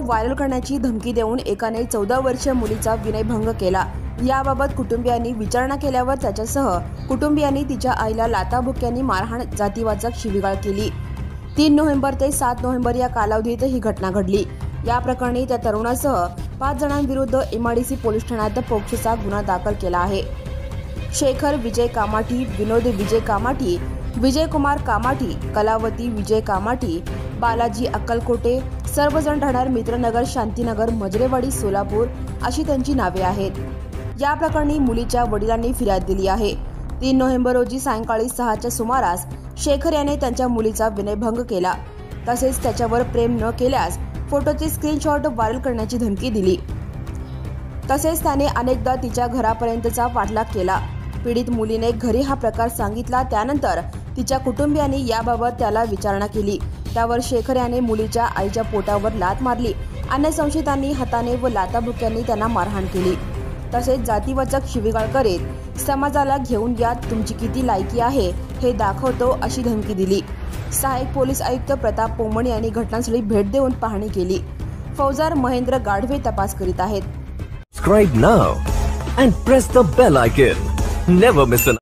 Viral करण्याची धमकी देऊन एकाने 14 वर्षीय मुलीचा विनयभंग केला। याबाबत कुटुंबियांनी विचारणा केल्यावर त्याच्यासह कुटुंबियांनी तिच्या आईला लाथाबुक्क्यांनी मारहाण, जातीवाचक शिवीगाळ केली। 3 नोव्हेंबर ते 7 नोव्हेंबर या कालावधीत ही घटना घडली। या प्रकरणी त्या तरुणासह 5 जणांविरुद्ध एमआयडीसी पोलीस ठाण्यात पोक्सोचा गुन्हा दाखल केला आहे। शेखर विजय कामाठी, विनोद विजय कामाठी, विजयकुमार कामाठी, कलावती विजय कामाठी, बालाजी अक्कलकोटे सर्वजण राहणार मित्रनगर, शांतीनगर, मजरेवाडी, सोलापूर अशी त्यांची नावे आहेत। या प्रकरणी मुलीच्या वडिलांनी फिर्याद दिली आहे। 3 नोव्हेंबर रोजी सायंकाळी 6च्या सुमारास शेखर याने त्यांच्या मुलीचा विनयभंग केला। तसेच त्याच्यावर प्रेम न केल्यास फोटोचे स्क्रीनशॉट व्हायरल करण्याची धमकी दिली। तसेच त्याने अनेकदा तिच्या घरापर्यंतचा पाठलाग केला। पीडित मुलीने घरी हा प्रकार सांगितला। त्यानंतर तिच्या कुटुंबियांनी याबाबत त्याला विचारणा केली। त्यावर शेखर याने मुलीच्या आईच्या पोटावर लाथ मारली। अन्य संशयितांनी हाताने व लाथाबुक्क्यांनी त्यांना मारहाण केली। तसेच जातीवाचक शिवीगाळ करीत समाजाला घेऊन या, तुमची किती लायकी आहे हे दाखवतो अशी धमकी दिली। सहाय्यक पोलीस आयुक्त प्रताप पोमण यांनी घटनास्थळी भेट देऊन पाहणी केली। फौजदार महेंद्र गाढवे तपास करीत आहेत। Subscribe now and press the bell icon. Never miss an